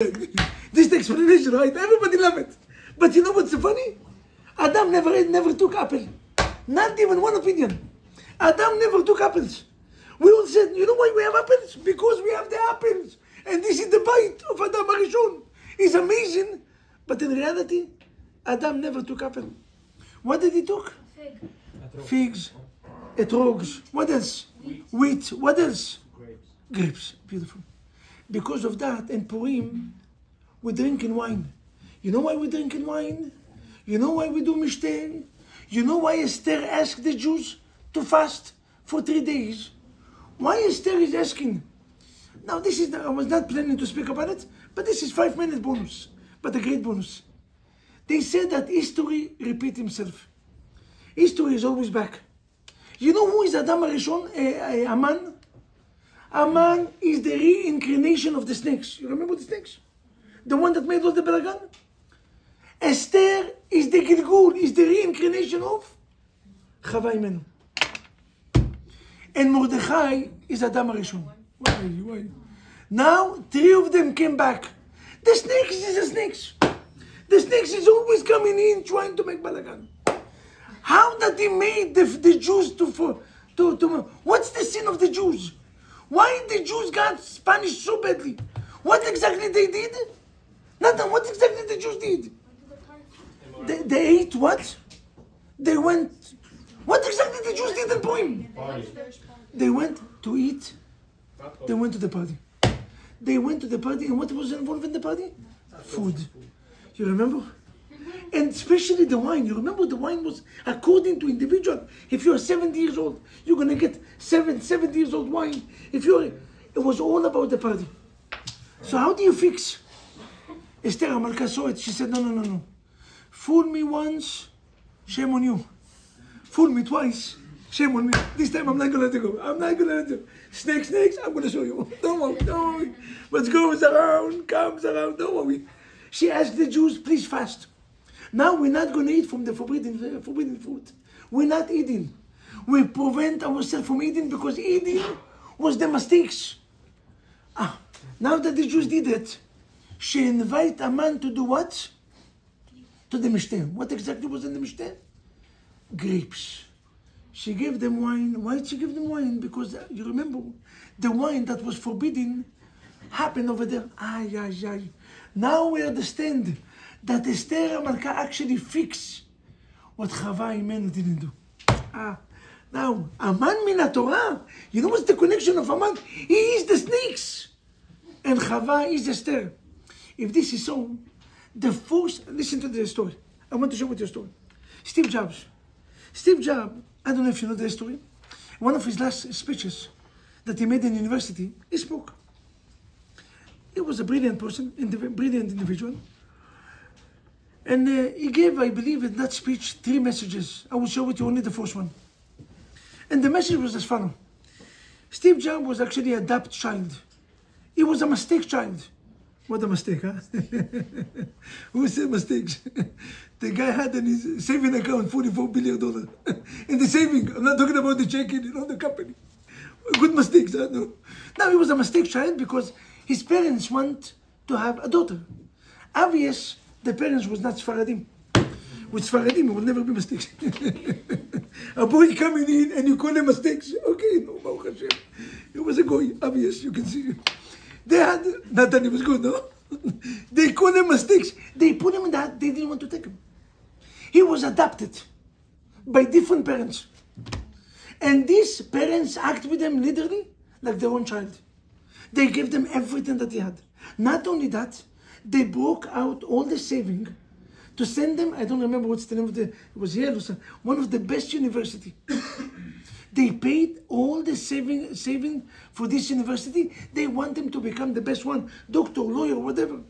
This is the explanation, right? Everybody love it. But you know what's funny? Adam never took apple. Not even one opinion. Adam never took apples. We all said, you know why we have apples? Because we have the apples. And this is the bite of Adam Arishon. It's amazing. But in reality, Adam never took apple. What did he took? Figs, etrogs. What else? Wheat. What else? Grapes. Beautiful. Because of that, in Purim, we're drinking wine. You know why we're drinking wine? You know why we do mishteh? You know why Esther asked the Jews to fast for 3 days? Why Esther is asking? Now this is, I was not planning to speak about it, but this is 5-minute bonus, but a great bonus. They said that history repeats himself. History is always back. You know who is Adam Arishon, Aman? Aman is the reincarnation of the snakes. You remember the snakes? The one that made all the balagan? Esther is the Gilgul, is the reincarnation of Chava Imenu. And Mordechai is Adam Arishon. Why? Now, 3 of them came back. The snakes is the snakes. The snakes is always coming in trying to make balagan. How that he made the Jews to what's the sin of the Jews? Why the Jews got punished so badly? What exactly they did? Nothing. What exactly the Jews did? They ate what? They went. What exactly the Jews did in Purim? They went to eat. They went to the party. They went to the party, and what was involved in the party? Food. You remember? And especially the wine. You remember the wine was according to individual. If you're 70 years old, you're gonna get 70 years old wine. It was all about the party. So how do you fix? Esther HaMalka saw it. She said, no. Fool me once, shame on you. Fool me twice, shame on me. This time I'm not gonna let you go. I'm not gonna let you. Snakes, I'm gonna show you. Don't worry. What goes around comes around. Don't worry. She asked the Jews, please fast. Now we're not going to eat from the forbidden food. We're not eating. We prevent ourselves from eating because eating was the mistakes. Now that the Jews did it, she invited a man to do what? To the mishteh. What exactly was in the mishteh? Grapes. She gave them wine. Why did she give them wine? Because you remember, the wine that was forbidden happened over there. Now we understand that Esther HaMalka actually fixed what Chava Imenu didn't do. Now, Aman min Torah. You know what's the connection of Aman? He is the snakes. And Chava is Esther. If this is so, listen to the story. I want to show you the story. Steve Jobs, I don't know if you know the story. One of his last speeches that he made in university, he spoke. He was a brilliant person, brilliant individual. And he gave, I believe, in that speech 3 messages. I will show it you only the first one. And the message was as follows. Steve Jobs was actually a adopt child. He was a mistake child. What a mistake, huh? Who said mistakes? The guy had in his saving account $44 billion. In the saving, I'm not talking about the checking, the company. Good mistakes, huh? No. Now he was a mistake child because his parents want to have a daughter. Obvious, the parents was not Sfaradim. With Sfaradim, it will never be mistakes. A boy coming in and you call him mistakes. Okay, no, Baruch Hashem. It was a goy, obvious, you can see. They had, not that it was good, no? They call him mistakes. They put him in that, they didn't want to take him. He was adopted by different parents. And these parents act with them literally like their own child. They gave them everything that they had. Not only that, they broke out all the saving to send them, I don't remember what's the name of it was Yale, one of the best university. They paid all the saving for this university. They want them to become the best one, doctor, lawyer, whatever.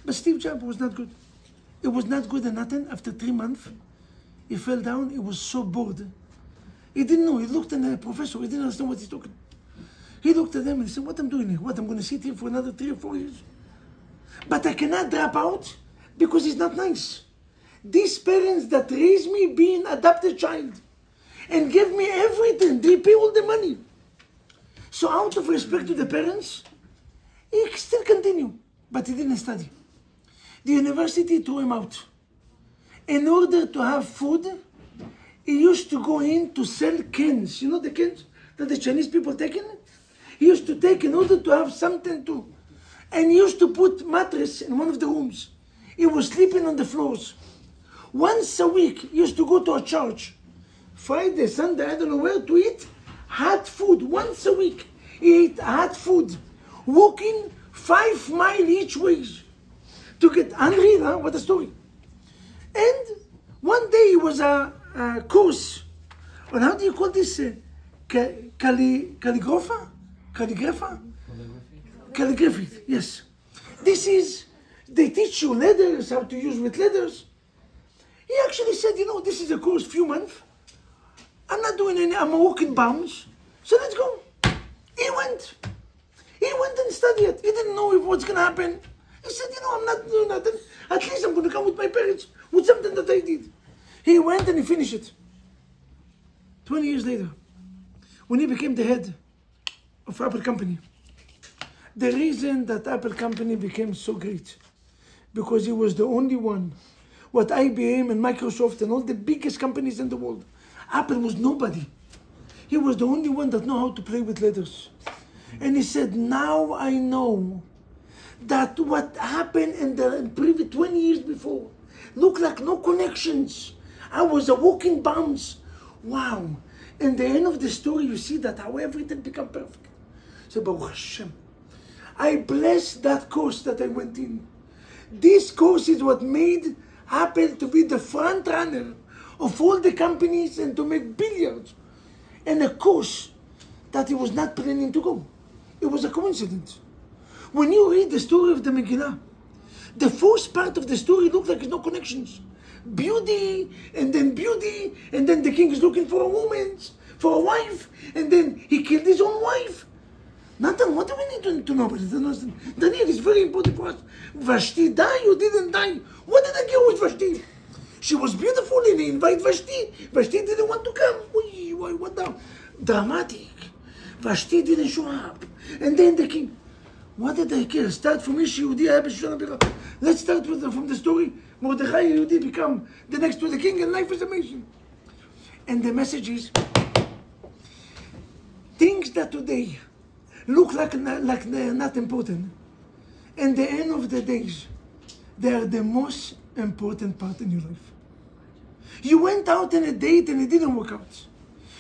But Steve Jobs was not good. It was not good and nothing. After 3 months, he fell down. He was so bored. He didn't know. He looked at the professor. He didn't understand what he's talking. He looked at them and he said, what I'm doing here? What, I'm going to sit here for another 3 or 4 years? But I cannot drop out because it's not nice. These parents that raised me being adopted child and gave me everything, they pay all the money. So out of respect to the parents, he still continue. but he didn't study. The university threw him out. In order to have food, he used to go in to sell cans. You know the cans that the Chinese people take in? He used to take in order to have something to. And he used to put mattress in one of the rooms. He was sleeping on the floors. Once a week, he used to go to a church. Friday, Sunday, I don't know where to eat hot food. Once a week, he ate hot food. Walking 5 miles each way to get hungry. Huh? What a story. And one day it was a course on, how do you call this? Calligraphy, yes. This is, they teach you letters, how to use with letters. He actually said, you know, this is a course, few months. I'm not doing any, I'm walking bounds. So let's go. He went and studied it. He didn't know what's going to happen. He said, you know, I'm not doing nothing. At least I'm going to come with my parents with something that I did. He went and he finished it. 20 years later, when he became the head of Apple company, the reason that Apple company became so great, because he was the only one, what IBM and Microsoft and all the biggest companies in the world, Apple was nobody. He was the only one that knew how to play with letters. And he said, now I know that what happened in the previous 20 years before looked like no connections. I was a walking bounce. Wow. In the end of the story, you see that how everything became perfect. So Baruch Hashem, I bless that course that I went in. This course is what made Apple to be the front runner of all the companies and to make billions. And a course that he was not planning to go. It was a coincidence. When you read the story of the Megillah, the first part of the story looks like there's no connections. Beauty, and then the king is looking for a woman, for a wife, and then he killed his own wife. Nathan, what do we need to know about it? Daniel is very important for us. Vashti died or didn't die? What did I get with Vashti? She was beautiful and he invited Vashti. Vashti didn't want to come. What the? Dramatic. Vashti didn't show up. And then the king. What did I care? Start from Ish Yehudi. Let's start from the story. Mordechai Yehudi become the next to the king and life is amazing. And the message is, things that today look like they're not important, in the end of the days, they are the most important part in your life. You went out on a date and it didn't work out.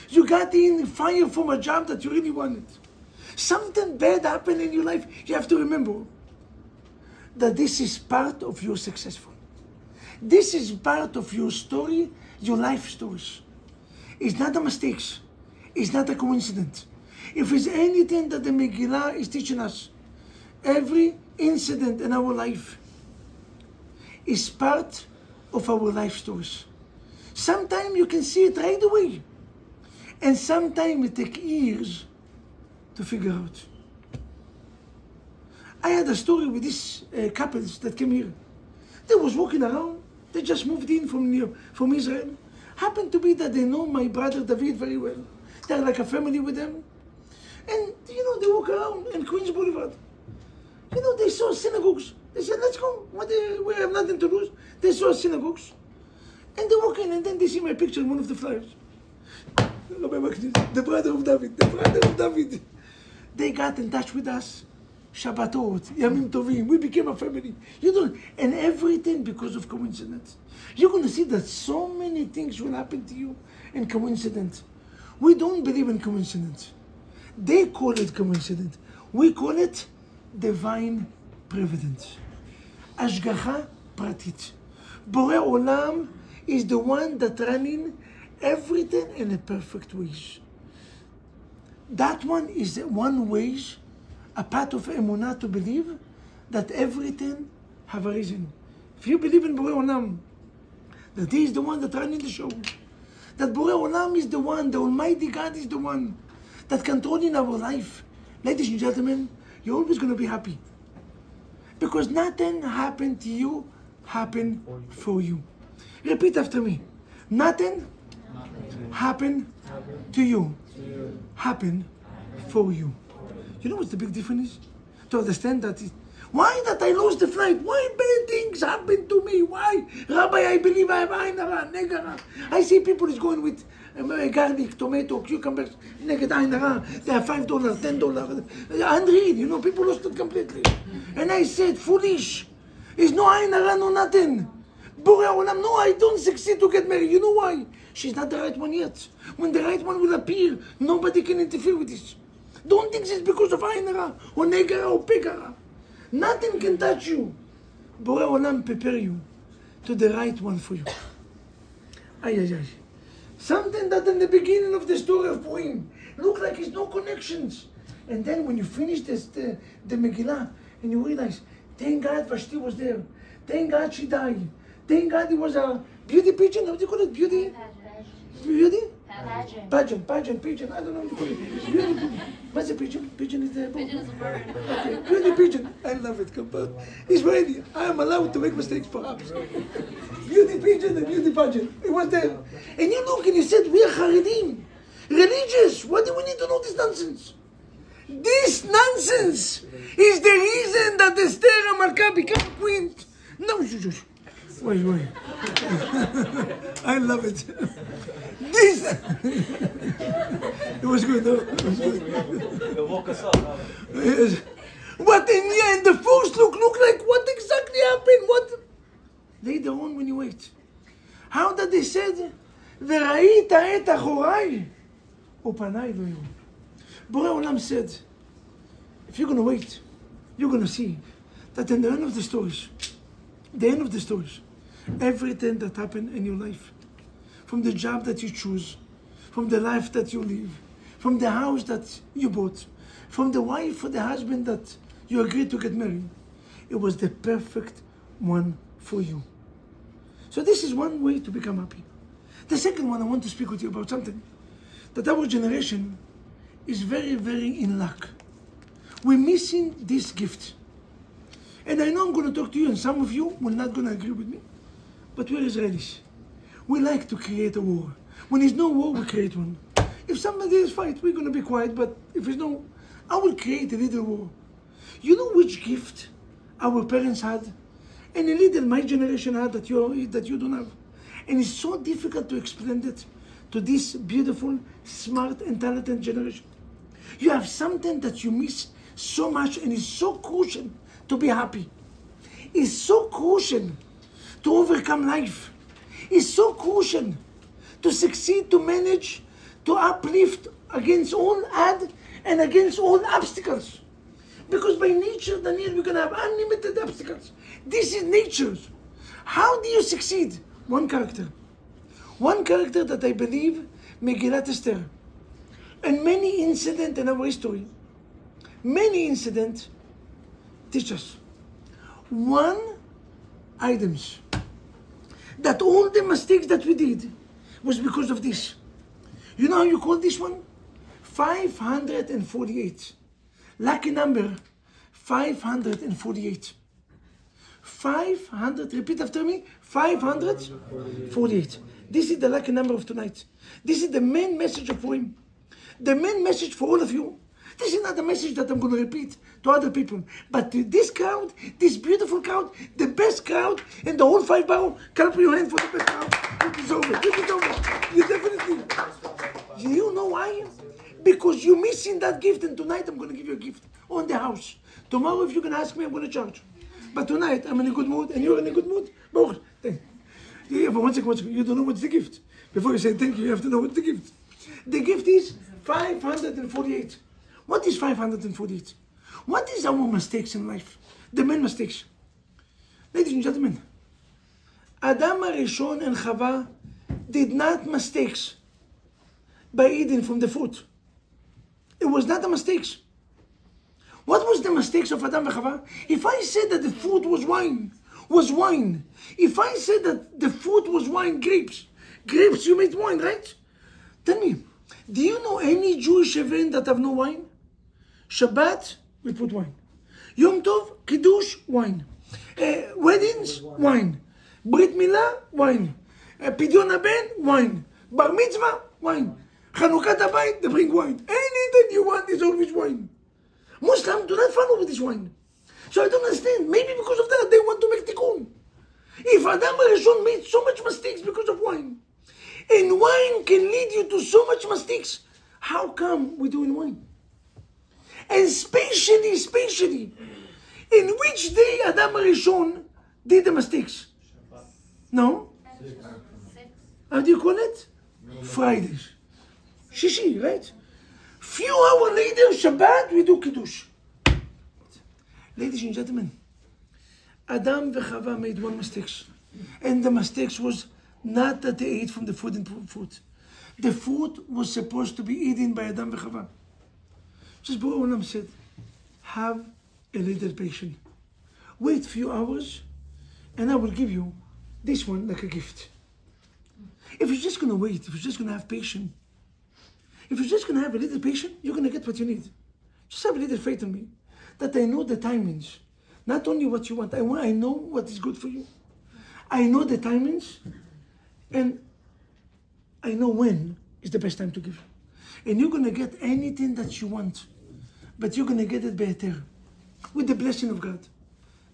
You got fired from a job that you really wanted. Something bad happened in your life. You have to remember that this is part of your successful. This is part of your story, your life stories. It's not a mistake. It's not a coincidence. If it's anything that the Megillah is teaching us, every incident in our life is part of our life stories. Sometimes you can see it right away. And sometimes it takes years to figure out. I had a story with these couples that came here. They was walking around. They just moved in from Israel. Happened to be that they know my brother David very well. They're like a family with them. And, you know, they walk around in Queens Boulevard. You know, they saw synagogues. They said, let's go. We have nothing to lose. They saw synagogues. And they walk in and then they see my picture in one of the flyers. The brother of David. The brother of David. They got in touch with us. Shabbatot, Yamim Tovim. We became a family. You know, and everything because of coincidence. You're going to see that so many things will happen to you in coincidence. We don't believe in coincidence. They call it coincidence. We call it divine providence. Ashgacha pratit. Borei Olam is the one that running everything in a perfect way. That one is one way, a part of emunah to believe that everything have a reason. If you believe in Borei Olam, that He is the one that running the show, that Borei Olam is the one, the Almighty God is the one that controlling our life, ladies and gentlemen, you're always going to be happy. Because nothing happened to you, happened for you. Repeat after me. Nothing happened to you, happened for you. You know what's the big difference? To understand that Why that I lost the flight? Why bad things happen to me? Why? Rabbi, I believe I have Ayin Hara, Negara. I see people is going with garlic, tomato, cucumbers, Neged Ayin Hara. They have $5, $10, $100. People lost it completely. And I said, foolish. There's no Ayin Hara, no nothing. Borei Olam, no, I don't succeed to get married. You know why? She's not the right one yet. When the right one will appear, nobody can interfere with this. Don't think it's because of Ayin Hara, or Negara, or Pegara. Nothing can touch you. Borei Olam prepare you to the right one for you. Ay, ay, ay. Something that in the beginning of the story of Purim look like it's no connections. And then when you finish this, the Megillah, and you realize, thank God Vashti was there. Thank God she died. Thank God it was a beauty pigeon. How do you call it? Beauty? Beauty? Pageant, pigeon. I don't know what you call it. Beauty. What's a pigeon? Pigeon is the bird. Pigeon is a bird. Okay, beauty pigeon. I love it. Israeli. I am allowed to make mistakes perhaps. Beauty pigeon and beauty pageant. It was there. And you look and you said, we are Haredim. Religious. Why do we need to know this nonsense? This nonsense is the reason that Esther HaMalka became a queen. No, shush. Wait. I love it. This. It was good, though. It was good. Yes. But in the end, the first look like what exactly happened? What? Later on, when you wait. How that they said, וראית את אחוריי, ופניי לא יראו. Borei Olam said, if you're going to wait, you're going to see that in the end of the stories, everything that happened in your life, from the job that you choose, from the life that you live, from the house that you bought, from the wife or the husband that you agreed to get married, it was the perfect one for you. So this is one way to become happy. The second one, I want to speak with you about something that our generation is very, very in luck. We're missing this gift. And I know I'm going to talk to you, and some of you will not going to agree with me, but we're Israelis. We like to create a war. When there's no war, we create one. If somebody is fight, we're going to be quiet, but if there's no, I will create a little war. You know which gift our parents had, and a little my generation had that you don't have? And it's so difficult to explain that to this beautiful, smart, and talented generation. You have something that you miss so much, and it's so crucial to be happy. It's so crucial to overcome life. It's so crucial to succeed, to manage, to uplift against all odds and against all obstacles. Because by nature, Daniel, we're going to have unlimited obstacles. This is nature. How do you succeed? One character that I believe, Megillat Esther. And many incidents in our history, teach us one items that all the mistakes that we did was because of this. You know how you call this one? 548. Lucky number, 548. 500, repeat after me, 548. This is the lucky number of tonight. This is the main message of Purim. The main message for all of you. This is not a message that I'm going to repeat to other people. But to this crowd, this beautiful crowd, the best crowd in the whole 5 barrel, clap your hand for the best crowd. This is over. You definitely. You know why? Because you're missing that gift, and tonight I'm going to give you a gift on the house. Tomorrow, if you're going to ask me, I'm going to charge. But tonight, I'm in a good mood, and you're in a good mood. But one second, you don't know what's the gift. Before you say thank you, you have to know what's the gift. The gift is 548. What is 548? What is our mistakes in life? The main mistakes. Ladies and gentlemen, Adam HaRishon and Chava did not mistakes by eating from the fruit. It was not the mistakes. What was the mistakes of Adam and Chava? If I said that the fruit was wine. If I said that the fruit was wine, grapes, you made wine, right? Tell me, do you know any Jewish event that have no wine? Shabbat, we put wine. Yom Tov, Kiddush, wine. Weddings, wine. Brit Milah, wine. Pidyon HaBen, wine. Bar Mitzvah, wine. Chanukat HaBayit, they bring wine. Anything you want is always wine. Muslims do not follow with this wine. So I don't understand. Maybe because of that, they want to make tikkun. If Adam HaRishon made so much mistakes because of wine, and wine can lead you to so much mistakes, how come we're doing wine? And especially, in which day Adam HaRishon did the mistakes? No? How do you call it? Fridays. Shishi, right? Few hours later, Shabbat, we do Kiddush. Ladies and gentlemen, Adam and Chava made one mistake. And the mistake was not that they ate from the forbidden fruit. The fruit was supposed to be eaten by Adam and Chava. Just Borei Olam said, have a little patience. Wait a few hours, and I will give you this one like a gift. If you're just going to wait, if you're just going to have patience, if you're just going to have a little patience, you're going to get what you need. Just have a little faith in me, that I know the timings. Not only what you want, I know what is good for you. I know the timings, and I know when is the best time to give. And you're going to get anything that you want, but you're going to get it better, with the blessing of God.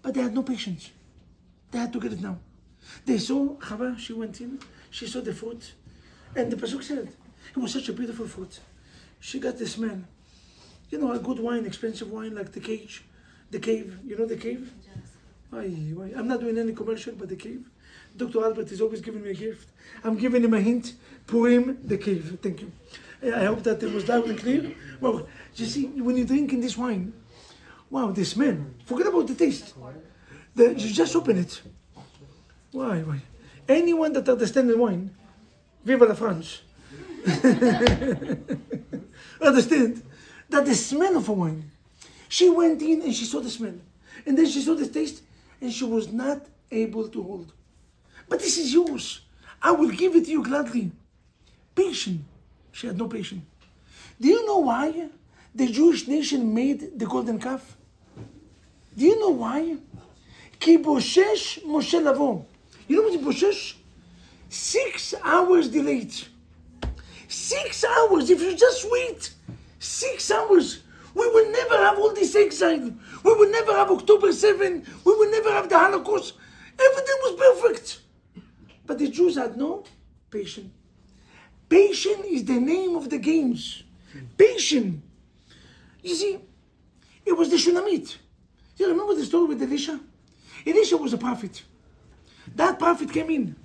But they had no patience. They had to get it now. They saw Chava, she went in, she saw the fruit, and the Pasuk said, it was such a beautiful fruit. She got the smell. You know, a good wine, expensive wine, like the cave. You know the cave? Yes. I'm not doing any commercial, but the cave. Dr. Albert is always giving me a gift. I'm giving him a hint. Purim, the cave. Thank you. I hope that it was loud and clear. Well, you see, when you're drinking this wine, wow, the smell. Forget about the taste. You just open it. Why? Anyone that understands wine, vive la France, understand that the smell of a wine. She went in and she saw the smell. And then she saw the taste and she was not able to hold. But this is yours. I will give it to you gladly. Patience. She had no patience. Do you know why the Jewish nation made the golden calf? Do you know why? Ki boshesh Moshe lavo. You know what is boshesh? 6 hours delayed. 6 hours. If you just wait 6 hours, we will never have all this exile. We will never have October 7. We will never have the Holocaust. Everything was perfect. But the Jews had no patience. Patience is the name of the games. Patience. You see, it was the Shunammite. You remember the story with Elisha? Elisha was a prophet. That prophet came in.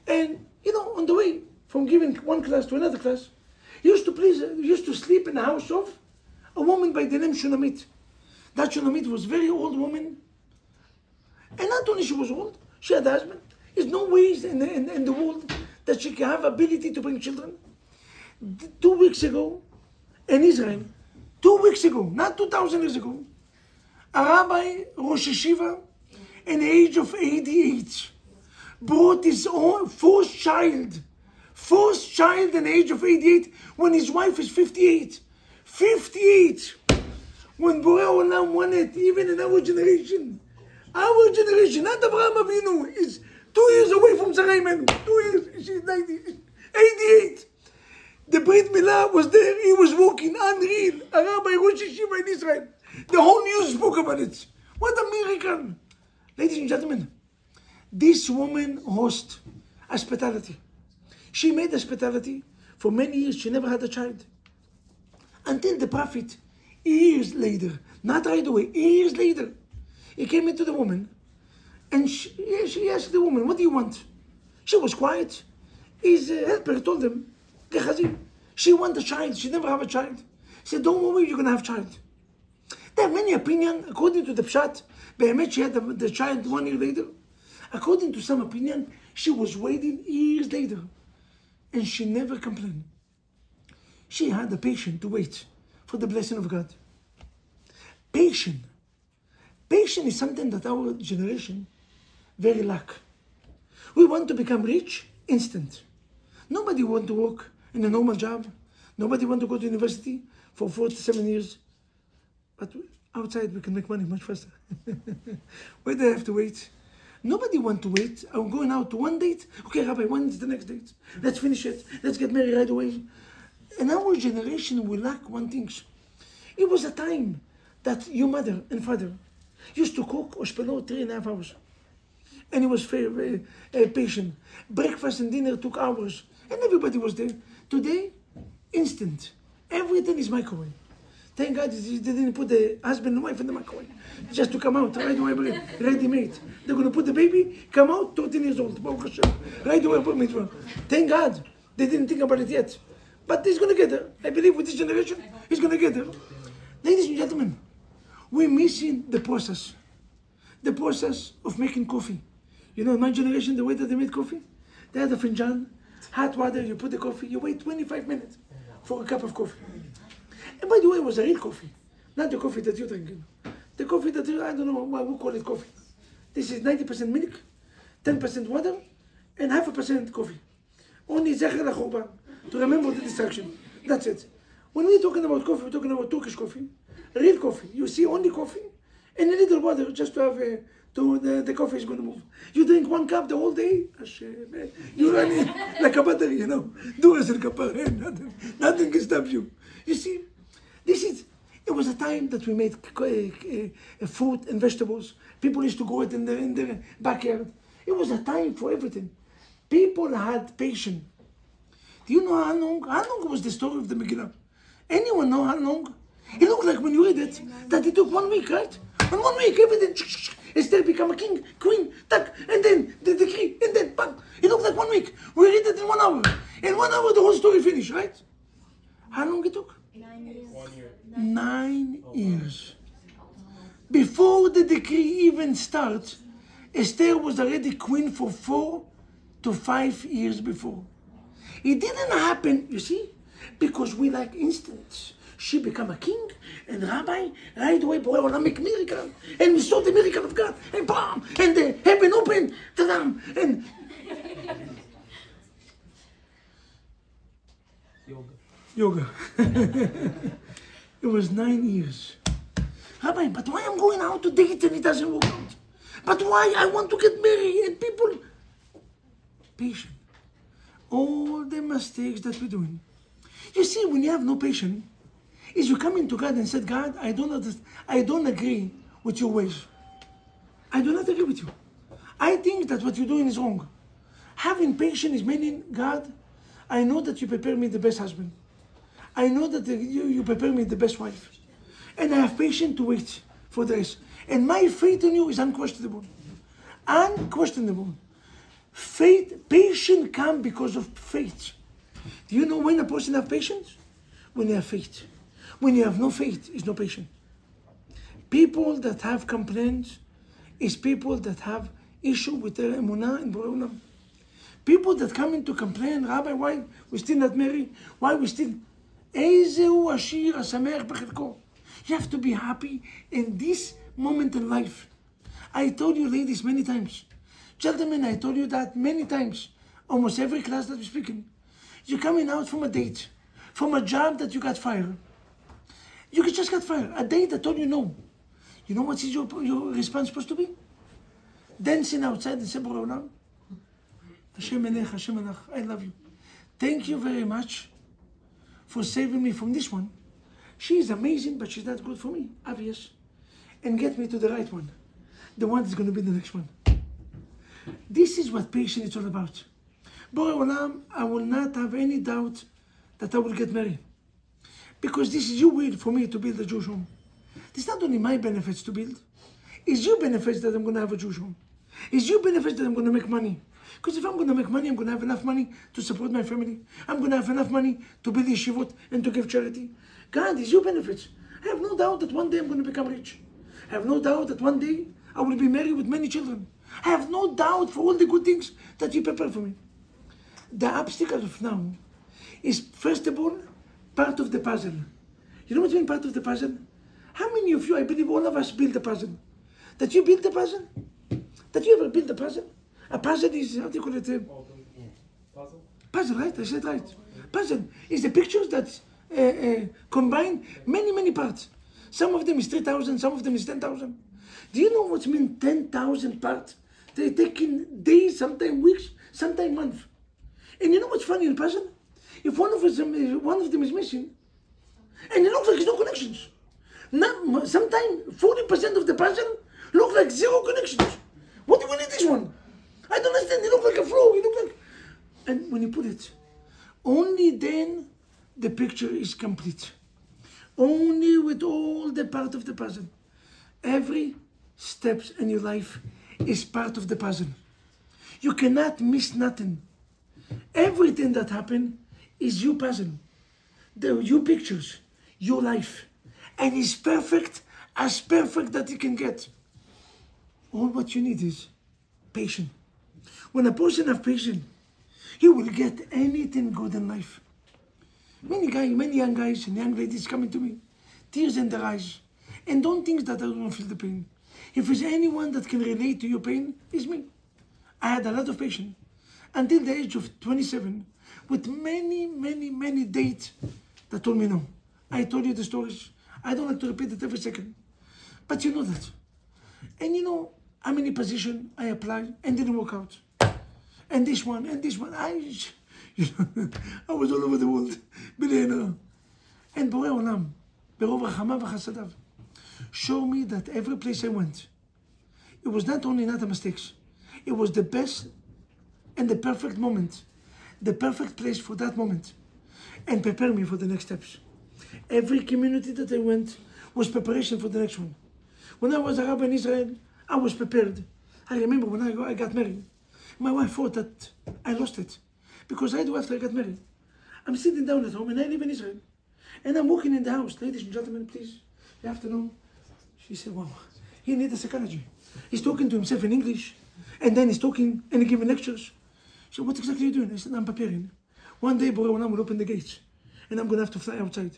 And, you know, on the way from giving one class to another class, he used to sleep in the house of a woman by the name Shunammite. That Shunammite was a very old woman. And not only she was old, she had a husband. There's no ways in the world that she can have ability to bring children. 2 weeks ago, in Israel, 2 weeks ago, not 2,000 years ago, a rabbi, Rosh Yeshiva, at the age of 88, brought his own first child at the age of 88, when his wife is 58. 58! When Borei Olam wanted, even in our generation, not Abraham Avinu, is 2 years away from Sarah Imenu. 2 years, she's 90, 88. The Brit Milah was there, he was walking, unreal. A rabbi, Rosh Yeshiva in Israel. The whole news spoke about it. What a miracle. Ladies and gentlemen, this woman hosts hospitality. She made hospitality for many years. She never had a child. Until the prophet, years later, not right away, years later, he came into the woman and she asked the woman, what do you want? She was quiet. His helper told him, Gehazi, she wants a child. She never have a child. He said, don't worry, you're going to have a child. There are many opinions, according to the Pshat, Be'emet she had the child 1 year later. According to some opinion, she was waiting years later. And she never complained. She had the patience to wait for the blessing of God. Patience. Patience is something that our generation very lack. We want to become rich instant. Nobody want to work in a normal job. Nobody want to go to university for 47 years. But outside we can make money much faster. Why do I have to wait? Nobody want to wait. I'm going out to one date. Okay, Rabbi, when is the next date? Let's finish it. Let's get married right away. In our generation, we lack one thing. It was a time that your mother and father, Used to cook or spend 3.5 hours. And he was very patient. Breakfast and dinner took hours. And everybody was there. Today, instant. Everything is microwave. Thank God they didn't put the husband and wife in the microwave. Just to come out, right away, ready-made. They're going to put the baby, come out, 13 years old. Right away, thank God they didn't think about it yet. But he's going to get there. I believe with this generation, he's going to get there. Ladies and gentlemen, we're missing the process. The process of making coffee. You know, in my generation, the way that they made coffee, they had a finjan, hot water, you put the coffee, you wait 25 minutes for a cup of coffee. And by the way, it was a real coffee, not the coffee that you're drinking. The coffee that you, I don't know why we call it coffee. This is 90% milk, 10% water, and 0.5% coffee. Only zecher lachorban, to remember the distraction. That's it. When we're talking about coffee, we're talking about Turkish coffee, real coffee. You see only coffee and a little water just to have the coffee is going to move. You drink 1 cup the whole day, you're running like a battery, you know. Nothing can stop you. You see, it was a time that we made fruit and vegetables. People used to go out in the backyard. It was a time for everything. People had patience. Do you know how long was the story of the Megillah? Anyone know how long? It looked like when you read it, that it took 1 week, right? In 1 week, everything, Esther became a king, queen, tak, and then the decree, and then bang. It looked like 1 week. We read it in 1 hour. In 1 hour, the whole story finished, right? How long it took? 9 years. 1 year. 9 years. Before the decree even starts, Esther was already queen for 4 to 5 years before. It didn't happen, you see, because we like instance. She became a king, and rabbi, right away, boy, want to make miracle. And we saw the miracle of God, and bam, and the heaven opened, ta-dam, and... Yoga. It was 9 years. Rabbi, but why I'm going out to date and it doesn't work out? But why I want to get married and people... Patient. All the mistakes that we're doing. You see, when you have no patience, is you come into God and said, God, I don't agree with your ways. I do not agree with you. I think that what you're doing is wrong. Having patience is meaning, God, I know that you prepare me the best husband. I know that you prepare me the best wife. And I have patience to wait for the rest. And my faith in you is unquestionable. Unquestionable. Faith, patience comes because of faith. Do you know when a person has patience? When you have faith. When you have no faith, is no patience. People that have complaints is people that have issue with their emunah and Borei Olam. People that come in to complain, Rabbi, why we still not married? Why we still... You have to be happy in this moment in life. I told you ladies many times. Gentlemen, I told you that many times. Almost every class that we're speaking. You're coming out from a date. From a job that you got fired. You just got fired. A date that told you no. You know what is your response supposed to be? Dancing outside and say, Borei Olam, Hashem Elech, Hashem Elach, I love you. Thank you very much for saving me from this one. She is amazing, but she's not good for me, obvious. And get me to the right one. The one that's going to be the next one. This is what patience is all about. Borei Olam, I will not have any doubt that I will get married. Because this is your will for me to build a Jewish home. It's not only my benefits to build. It's your benefits that I'm going to have a Jewish home. It's your benefits that I'm going to make money. Because if I'm going to make money, I'm going to have enough money to support my family. I'm going to have enough money to build yeshivot and to give charity. God, it's your benefits. I have no doubt that one day I'm going to become rich. I have no doubt that one day I will be married with many children. I have no doubt for all the good things that you prepare for me. The obstacle of now is, first of all, part of the puzzle. You know what I mean, part of the puzzle? How many of you, I believe all of us, build the puzzle? That you build the puzzle? That you ever build the puzzle? A puzzle is, how do you call it? Puzzle? Puzzle, right? I said right. Puzzle is the pictures that combine many parts. Some of them is 3,000, some of them is 10,000. Do you know what means 10,000 parts? They take in days, sometimes weeks, sometimes months. And you know what's funny in puzzle? If one of them is missing, and it looks like there's no connections. Sometimes 40% of the puzzle Look like zero connections. What do we need this one? I don't understand. It look like a floor. It look like... And when you put it, only then the picture is complete. Only with all the part of the puzzle. Every steps in your life is part of the puzzle. You cannot miss nothing. Everything that happened is your puzzle. Your pictures, your life. And it's perfect, as perfect that you can get. All what you need is patience. When a person has patience, he will get anything good in life. Many young guys and young ladies coming to me, tears in their eyes. And don't think that I don't feel the pain. If there's anyone that can relate to your pain, it's me. I had a lot of patience until the age of 27 with many dates that told me no. I told you the stories. I don't like to repeat it every second. But you know that. And you know how many positions I applied and didn't work out. And this one. I was all over the world. And Borei Olam, ברוב רחמיו וחסדיו, show me that every place I went, it was not only not a mistake, it was the best and the perfect moment, the perfect place for that moment, and prepare me for the next steps. Every community that I went was preparation for the next one. When I was a rabbi in Israel, I was prepared. I remember when I got married, my wife thought that I lost it. Because I do after I got married. I'm sitting down at home and I live in Israel. And I'm walking in the house. Ladies and gentlemen, please, you have to know. She said, wow, he needs a psychology. He's talking to himself in English. And then he's talking and giving lectures. She said, what exactly are you doing? I said, I'm preparing. One day, Borei Olam will open the gates. And I'm going to have to fly outside.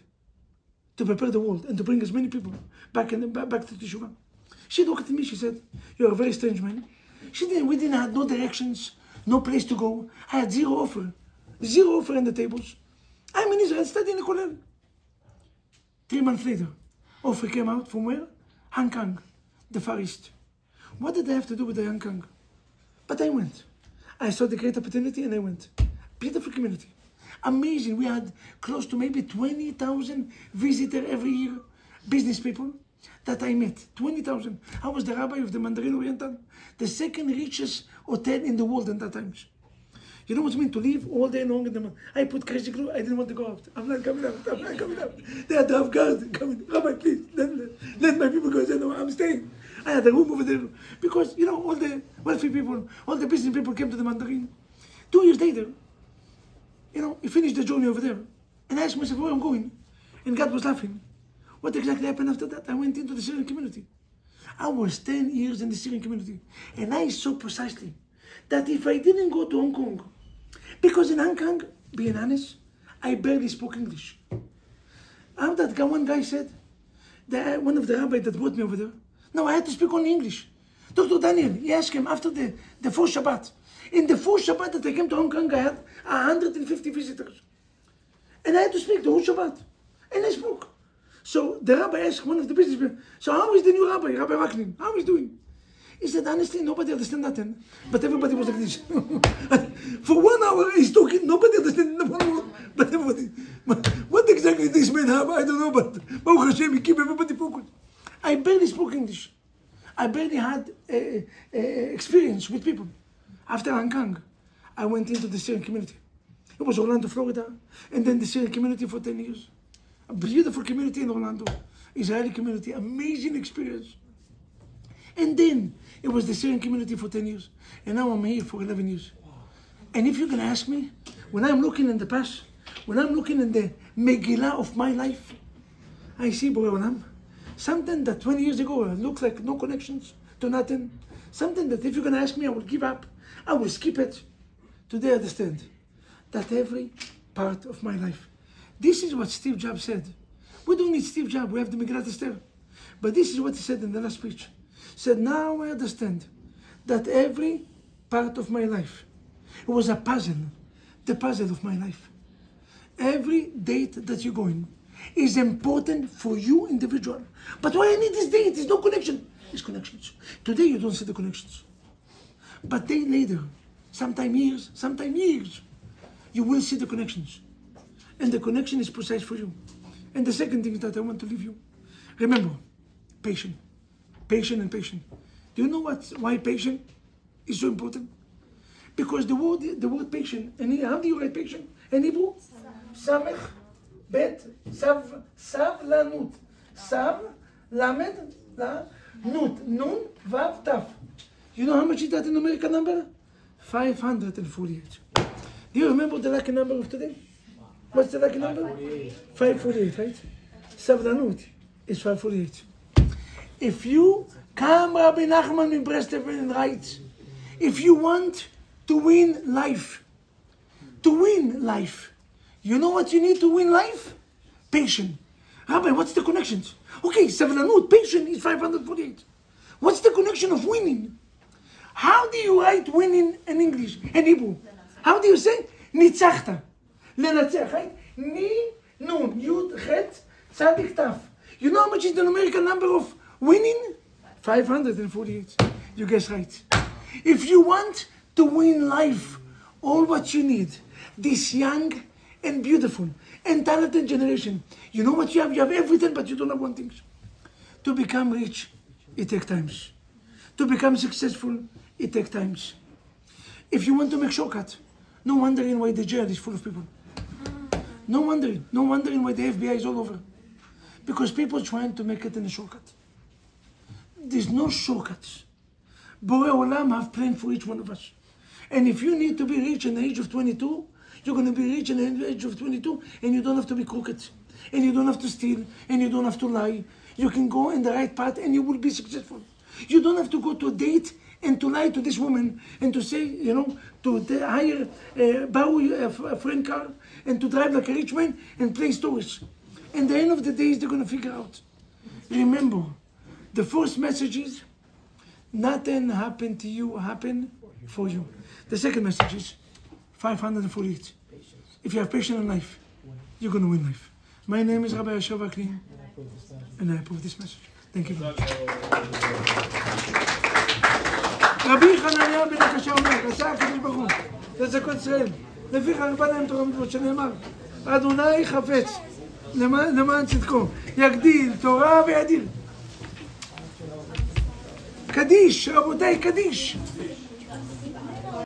To prepare the world and to bring as many people back to Teshuvah. She looked at me, she said, you're a very strange man. We didn't have no directions, no place to go. I had zero offer on the tables. I'm in Israel studying the Kollel. 3 months later, offer came out from where? Hong Kong, the Far East. What did I have to do with the Hong Kong? But I went. I saw the great opportunity and I went. Beautiful community. Amazing. We had close to maybe 20,000 visitors every year, business people that I met. 20,000. I was the rabbi of the Mandarin Oriental, the second richest hotel in the world at that time. You know what I mean? To live all day long in the month. I put crazy glue. I didn't want to go out. I'm not coming out. They had to have guards coming. Rabbi, please, let my people go. I said, no, I'm staying. I had a room over there. Because, you know, all the wealthy people, all the business people came to the Mandarin. 2 years later, you know, he finished the journey over there. And I asked myself where I'm going. And God was laughing. What exactly happened after that? I went into the Syrian community. I was 10 years in the Syrian community. And I saw precisely that if I didn't go to Hong Kong, because in Hong Kong, being honest, I barely spoke English. How that one guy said, one of the rabbis that brought me over there, no, I had to speak only English. Dr. Daniel, he asked him after the 4 Shabbat. In the 4 Shabbat that I came to Hong Kong, I had 150 visitors. And I had to speak the whole Shabbat. And I spoke. So the rabbi asked one of the business people, so how is the new rabbi, Rabbi Raknin? How is he doing? He said, honestly, nobody understands nothing. But everybody was like this. For 1 hour, he's talking, nobody understands the one word. But everybody, what exactly this man have, I don't know, but Baruch Hashem, he keep everybody focused. I barely spoke English. I barely had experience with people. After Hong Kong, I went into the Syrian community. It was Orlando, Florida, and then the Syrian community for 10 years. A beautiful community in Orlando. Israeli community, amazing experience. And then it was the Syrian community for 10 years. And now I'm here for 11 years. And if you're going to ask me, when I'm looking in the past, when I'm looking in the Megillah of my life, I see Borei Olam. Something that 20 years ago looked like no connections to nothing. Something that if you're going to ask me, I will give up. I will skip it. Today I understand that every part of my life. This is what Steve Jobs said. We don't need Steve Jobs, we have the Megillat Esther. But this is what he said in the last speech. He said, now I understand that every part of my life, it was a puzzle, the puzzle of my life. Every date that you go in is important for you individual. But why I need this date? There's no connection. There's connections. Today you don't see the connections. But day later, sometime years, you will see the connections. And the connection is precise for you. And the second thing that I want to leave you, remember, patient and patient. Do you know why patient is so important? Because the word patient, and how do you write patient in Hebrew? Samech, bet, sav, lanut. Sav, lamed, la, nut. Nun, vav, taf. You know how much is that in American number? 548. Do you remember the lucky number of today? What's the lucky number? 548, right? Sav, lanut is 548. If you come, Rabbi Nachman in Breslev and writes, if you want to win life, you know what you need to win life? Patient. Rabbi, what's the connections? Okay, Savlanut, patient is 548. What's the connection of winning? How do you write winning in English, in Hebrew? How do you say? Nitzachta. Lenatzach, right? Ni, nun, yud, chet, tzadik, taf. You know how much is the numerical number of winning? 548. You guess right. If you want to win life, all what you need, this young and beautiful and talented generation, you know what you have? You have everything, but you don't have one thing. To become rich, it takes times. To become successful, it takes times. If you want to make shortcut, no wondering why the jail is full of people. No wondering why the FBI is all over. Because people are trying to make it in a shortcut. There's no shortcuts. Borei Olam have planned for each one of us. And if you need to be rich in the age of 22, you're going to be rich in the age of 22, and you don't have to be crooked, and you don't have to steal, and you don't have to lie. You can go in the right path, and you will be successful. You don't have to go to a date and to lie to this woman, and to say, you know, to hire, borrow a friend car, and to drive like a rich man, and play stories. And the end of the day, they're going to figure out. Remember, the first message is, nothing happened to you, happened for you. The second message is 548. If you have patience in life, you're going to win life. My name is Rabbi Yashav Akli, and I approve this message. Thank you very much. רבי חנניה בן הקשה אומר, עשה הקדוש ברוך הוא לזכות ישראל, לפיכך הרבה להם תורה ומצוות, שנאמר, אדוני חפץ למען צדקו, יגדיל תורה וידיר. קדיש, רבותיי, קדיש.